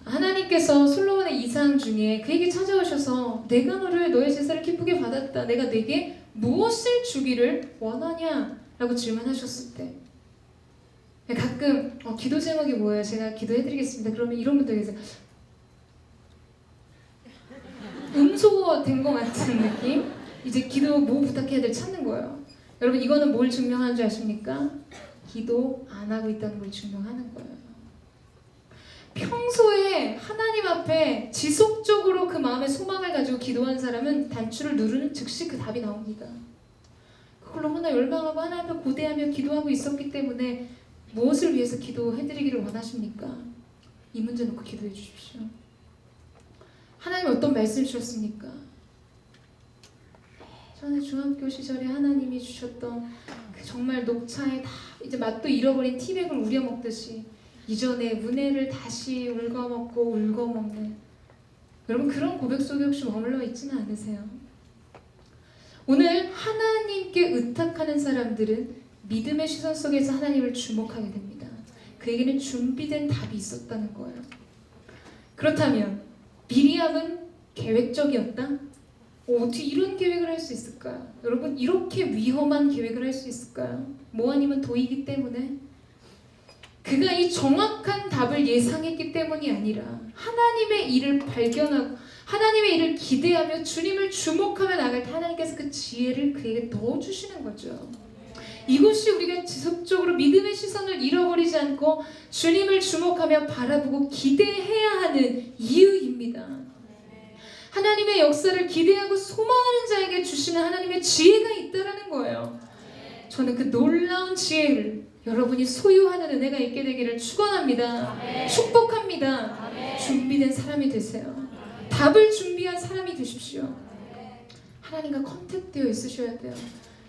[SPEAKER 1] 하나님께서 솔로몬의 이상 중에 그에게 찾아오셔서 내가 너의 제사를 기쁘게 받았다. 내가 내게 무엇을 주기를 원하냐? 라고 질문하셨을 때 가끔 기도 제목이 뭐예요? 제가 기도해드리겠습니다. 그러면 이런 분들 계세요. 음소거 된 것 같은 느낌? 이제 기도 뭐 부탁해야 될 찾는 거예요. 여러분 이거는 뭘 증명하는 줄 아십니까? 기도 안 하고 있다는 걸 증명하는 거예요. 평소에 하나님 앞에 지속적으로 그 마음의 소망을 가지고 기도한 사람은 단추를 누르는 즉시 그 답이 나옵니다. 그걸 너무나 열망하고 하나님 앞에 고대하며 기도하고 있었기 때문에 무엇을 위해서 기도해드리기를 원하십니까? 이 문제 놓고 기도해 주십시오. 하나님 어떤 말씀 주셨습니까? 전에 중학교 시절에 하나님이 주셨던 그 정말 녹차에 다 이제 맛도 잃어버린 티백을 우려먹듯이 이전의 은혜를 다시 울거먹는 여러분 그런 고백 속에 혹시 머물러 있지는 않으세요? 오늘 하나님께 의탁하는 사람들은 믿음의 시선 속에서 하나님을 주목하게 됩니다. 그에게는 준비된 답이 있었다는 거예요. 그렇다면 미리암은 계획적이었다? 어떻게 이런 계획을 할 수 있을까요? 여러분 이렇게 위험한 계획을 할 수 있을까요? 뭐 아니면 도이기 때문에 그가 이 정확한 답을 예상했기 때문이 아니라 하나님의 일을 발견하고 하나님의 일을 기대하며 주님을 주목하며 나갈 때 하나님께서 그 지혜를 그에게 넣어주시는 거죠. 이것이 우리가 지속적으로 믿음의 시선을 잃어버리지 않고 주님을 주목하며 바라보고 기대해야 하는 이유입니다. 하나님의 역사를 기대하고 소망하는 자에게 주시는 하나님의 지혜가 있다라는 거예요. 저는 그 놀라운 지혜를 여러분이 소유하는 은혜가 있게 되기를 축원합니다. 축복합니다. 준비된 사람이 되세요. 답을 준비한 사람이 되십시오. 하나님과 컨택되어 있으셔야 돼요.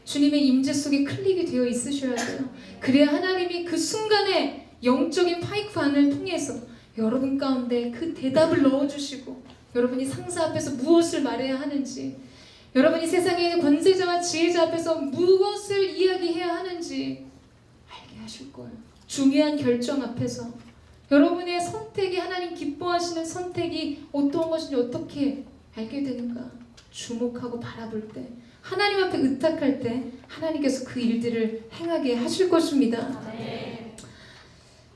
[SPEAKER 1] 주님의 임재 속에 클릭이 되어 있으셔야 돼요. 그래야 하나님이 그 순간에 영적인 파이프 안을 통해서 여러분 가운데 그 대답을 넣어주시고, 여러분이 상사 앞에서 무엇을 말해야 하는지, 여러분이 세상의 권세자와 지혜자 앞에서 무엇을 이야기해야 하는지 알게 하실 거예요. 중요한 결정 앞에서 여러분의 선택이, 하나님 기뻐하시는 선택이 어떤 것인지 어떻게 알게 되는가 주목하고 바라볼 때, 하나님 앞에 의탁할 때 하나님께서 그 일들을 행하게 하실 것입니다. 네.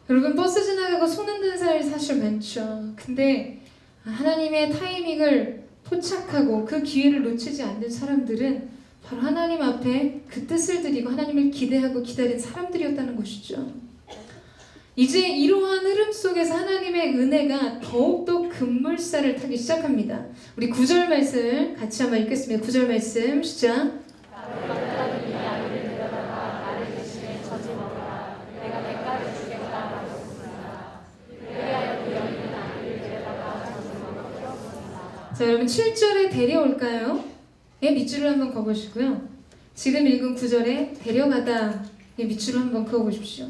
[SPEAKER 1] 여러분, 버스 지나가고 손 흔드는 사람이 사실 많죠. 근데 하나님의 타이밍을 포착하고 그 기회를 놓치지 않는 사람들은 바로 하나님 앞에 그 뜻을 드리고 하나님을 기대하고 기다린 사람들이었다는 것이죠. 이제 이러한 흐름 속에서 하나님의 은혜가 더욱더 급물살을 타기 시작합니다. 우리 9절 말씀 같이 한번 읽겠습니다. 9절 말씀 시작. 자, 여러분 7절에 데려올까요? 예, 밑줄을 한번 그어보시고요. 지금 읽은 9절에 데려가다, 예, 밑줄을 한번 그어보십시오.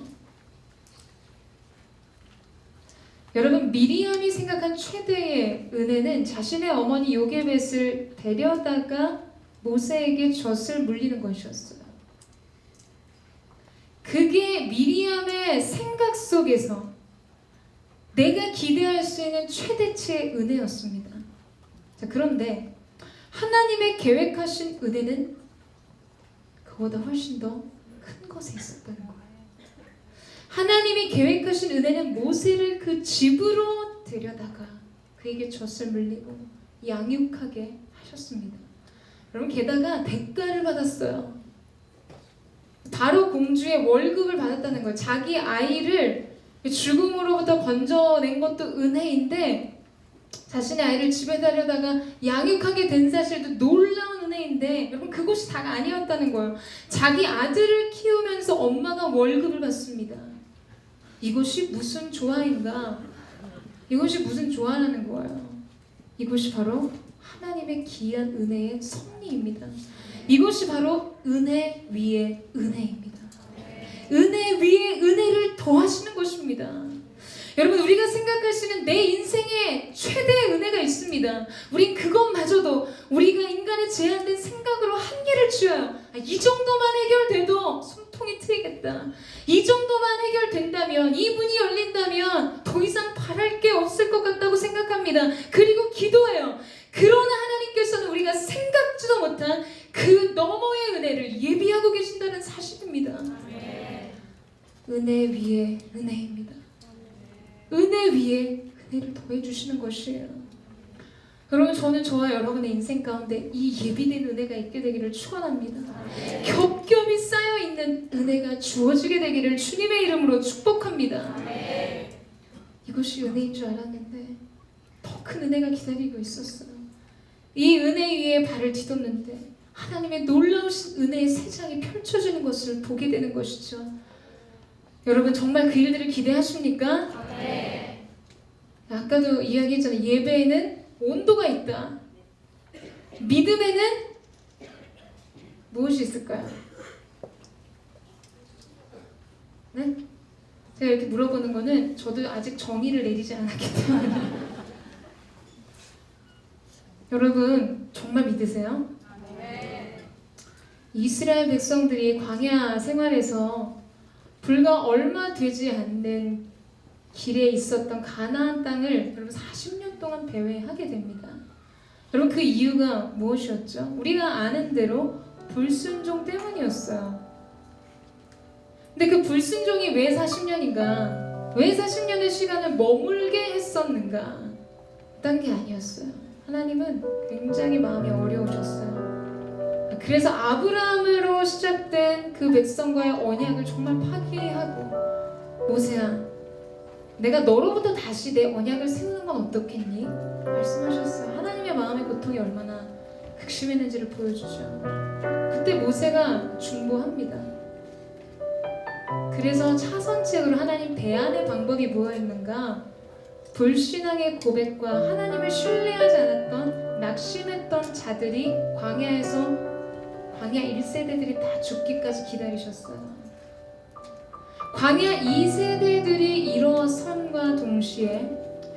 [SPEAKER 1] 여러분, 미리암이 생각한 최대의 은혜는 자신의 어머니 요게벳을 데려다가 모세에게 젖을 물리는 것이었어요. 그게 미리암의 생각 속에서 내가 기대할 수 있는 최대치의 은혜였습니다. 자, 그런데 하나님의 계획하신 은혜는 그보다 훨씬 더 큰 것에 있었다는 거예요. 하나님이 계획하신 은혜는 모세를 그 집으로 데려다가 그에게 젖을 물리고 양육하게 하셨습니다. 여러분, 게다가 대가를 받았어요. 바로 공주의 월급을 받았다는 거예요. 자기 아이를 죽음으로부터 건져낸 것도 은혜인데, 자신의 아이를 집에 데려다가 양육하게 된 사실도 놀라운 은혜인데, 여러분, 그것이 다가 아니었다는 거예요. 자기 아들을 키우면서 엄마가 월급을 받습니다. 이것이 무슨 조화인가? 이것이 무슨 조화라는 거예요. 이것이 바로 하나님의 귀한 은혜의 섭리입니다. 이것이 바로 은혜 위에 은혜입니다. 은혜 위에 은혜를 더하시는 것입니다. 여러분, 우리가 생각할 수 있는 내 인생에 최대의 은혜가 있습니다. 우린 그것마저도 우리가 인간의 제한된 생각으로 한계를 치어요. 이 정도만 해결돼도 숨통이 트이겠다. 이 정도만 해결된다면, 이 문이 열린다면 더 이상 바랄 게 없을 것 같다고 생각합니다. 그리고 기도해요. 그러나 하나님께서는 우리가 생각지도 못한 그 너머의 은혜를 예비하고 계신다는 사실입니다. 은혜 위에 은혜입니다. 은혜 위에 은혜를 더해주시는 것이에요. 여러분, 저는 저와 여러분의 인생 가운데 이 예비된 은혜가 있게 되기를 축원합니다. 겹겹이 쌓여있는 은혜가 주어지게 되기를 주님의 이름으로 축복합니다. 이것이 은혜인 줄 알았는데 더 큰 은혜가 기다리고 있었어요. 이 은혜 위에 발을 디뎠는데 하나님의 놀라우신 은혜의 세상이 펼쳐지는 것을 보게 되는 것이죠. 여러분, 정말 그 일들을 기대하십니까? 네. 아까도 이야기했잖아요. 예배에는 온도가 있다. 믿음에는 무엇이 있을까요? 네? 제가 이렇게 물어보는 거는 저도 아직 정의를 내리지 않았기 때문에. 여러분, 정말 믿으세요? 네. 이스라엘 백성들이 광야 생활에서 불과 얼마 되지 않는 길에 있었던 가나안 땅을 여러분 40년 동안 배회하게 됩니다. 여러분, 그 이유가 무엇이었죠? 우리가 아는 대로 불순종 때문이었어요. 근데 그 불순종이 왜 40년인가? 왜 40년의 시간을 머물게 했었는가? 딴 게 아니었어요. 하나님은 굉장히 마음이 어려우셨어요. 그래서 아브라함으로 시작된 그 백성과의 언약을 정말 파괴하고, 모세야, 내가 너로부터 다시 내 언약을 세우는 건 어떻겠니? 말씀하셨어요. 하나님의 마음의 고통이 얼마나 극심했는지를 보여주죠. 그때 모세가 중보합니다. 그래서 차선책으로 하나님 대안의 방법이 뭐였는가? 불신앙의 고백과 하나님을 신뢰하지 않았던 낙심했던 자들이 광야 1세대들이 다 죽기까지 기다리셨어요. 광야 2세대들이 일어섬과 동시에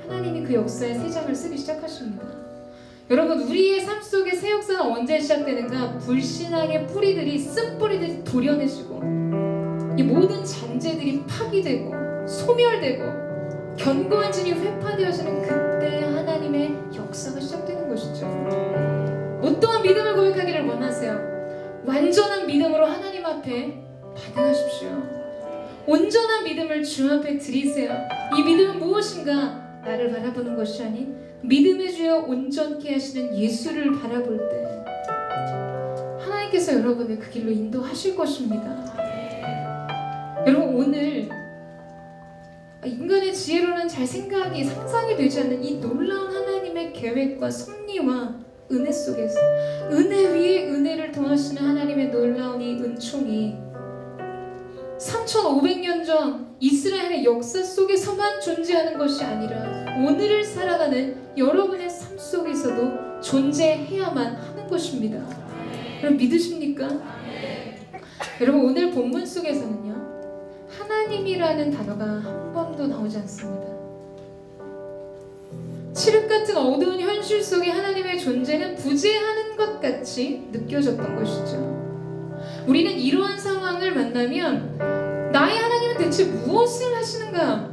[SPEAKER 1] 하나님이 그 역사의 새 장을 쓰기 시작하십니다. 여러분, 우리의 삶 속에 새 역사는 언제 시작되는가? 불신앙의 뿌리들이, 쓴뿌리들이 도려내지고 이 모든 잔재들이 파기되고 소멸되고 견고한 진이 회파되어지는 그때 하나님의 역사가 시작되는 것이죠. 어떠한 믿음을 고백하기를 원하세요? 완전한 믿음으로 하나님 앞에 반응하십시오. 온전한 믿음을 주 앞에 드리세요. 이 믿음은 무엇인가? 나를 바라보는 것이 아닌 믿음의 주여 온전케 하시는 예수를 바라볼 때 하나님께서 여러분을 그 길로 인도하실 것입니다. 여러분, 오늘 인간의 지혜로는 잘 생각이 상상이 되지 않는 이 놀라운 하나님의 계획과 섭리와 은혜 속에서 은혜 위에 은혜를 더하시는 하나님의 놀라운 이 은총이 3500년 전 이스라엘의 역사 속에서만 존재하는 것이 아니라 오늘을 살아가는 여러분의 삶 속에서도 존재해야만 하는 것입니다. 여러분, 믿으십니까? 여러분, 오늘 본문 속에서는요, 하나님이라는 단어가 한 번도 나오지 않습니다. 칠흑 같은 어두운 현실 속에 하나님의 존재는 부재하는 것 같이 느껴졌던 것이죠. 우리는 이러한 상황을 만나면 나의 하나님은 대체 무엇을 하시는가?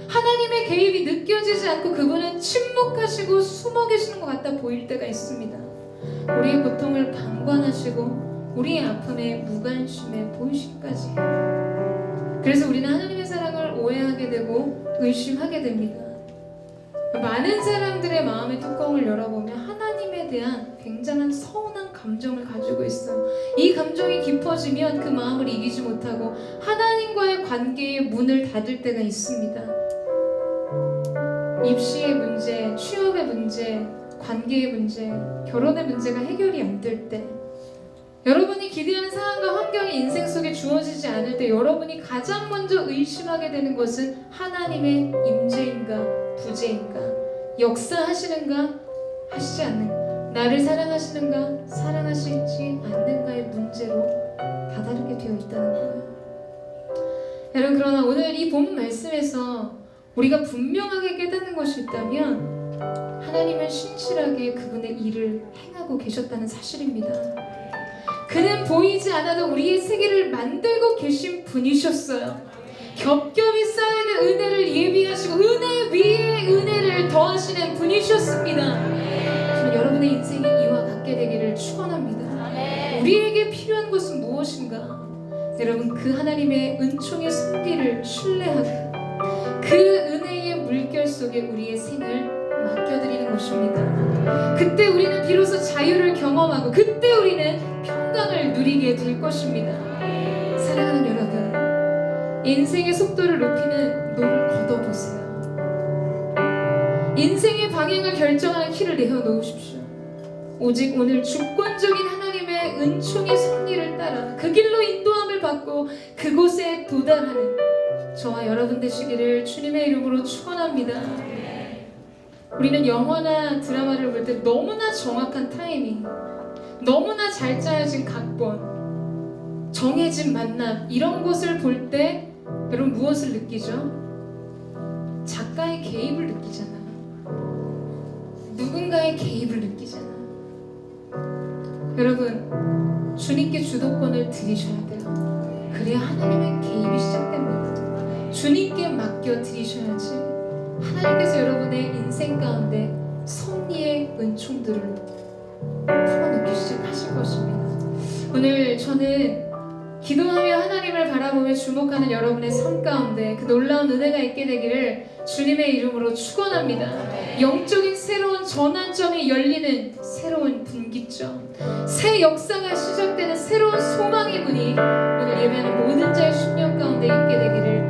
[SPEAKER 1] 하나님의 개입이 느껴지지 않고 그분은 침묵하시고 숨어 계시는 것 같아 보일 때가 있습니다. 우리의 고통을 방관하시고 우리의 아픔에 무관심해 보이심까지. 그래서 우리는 하나님의 사랑을 오해하게 되고 의심하게 됩니다. 많은 사람들의 마음의 뚜껑을 열어보면 하나님에 대한 굉장한 서운한 감정을 가지고 있어요. 이 감정이 깊어지면 그 마음을 이기지 못하고 하나님과의 관계의 문을 닫을 때가 있습니다. 입시의 문제, 취업의 문제, 관계의 문제, 결혼의 문제가 해결이 안 될 때, 여러분이 기대하는 상황과 환경이 인생 속에 주어지지 않을 때 여러분이 가장 먼저 의심하게 되는 것은 하나님의 임재인가 부재인가, 역사하시는가 하시지 않는가, 나를 사랑하시는가 사랑하시지 않는가의 문제로 다다르게 되어 있다는 거예요. 여러분, 그러나 오늘 이 본문 말씀에서 우리가 분명하게 깨닫는 것이 있다면 하나님은 신실하게 그분의 일을 행하고 계셨다는 사실입니다. 그는 보이지 않아도 우리의 세계를 만들고 계신 분이셨어요. 겹겹이 쌓이는 은혜를 예비하시고 은혜 위에 은혜를 더하시는 분이셨습니다. 저는 여러분의 인생이 이와 같게 되기를 축원합니다. 우리에게 필요한 것은 무엇인가? 여러분, 그 하나님의 은총의 섭리를 신뢰하고 그 은혜의 물결 속에 우리의 생을 맡겨드리는 것입니다. 그때 우리는 비로소 자유를 경험하고 그때 우리는 평강을 누리게 될 것입니다. 사랑하는 여러분, 인생의 속도를 높이는 노를 걷어보세요. 인생의 방향을 결정하는 키를 내어놓으십시오. 오직 오늘 주권적인 하나님의 은총의 섭리를 따라 그 길로 인도함을 받고 그곳에 도달하는 저와 여러분 되시기를 주님의 이름으로 축원합니다. 우리는 영화나 드라마를 볼 때 너무나 정확한 타이밍, 너무나 잘 짜여진 각본, 정해진 만남, 이런 것을 볼 때 여러분 무엇을 느끼죠? 작가의 개입을 느끼잖아요. 누군가의 개입을 느끼잖아요. 여러분, 주님께 주도권을 드리셔야 돼요. 그래야 하나님의 개입이 시작됩니다. 주님께 맡겨 드리셔야지 하나님께서 여러분의 인생 가운데 섭리의 은총들을 풀어놓기 시작하실 것입니다. 오늘 저는 기도하며 하나님을 바라보며 주목하는 여러분의 삶 가운데 그 놀라운 은혜가 있게 되기를 주님의 이름으로 축원합니다. 영적인 새로운 전환점이 열리는 새로운 분기점, 새 역사가 시작되는 새로운 소망의 문이 오늘 예배하는 모든 자의 심령 가운데 있게 되기를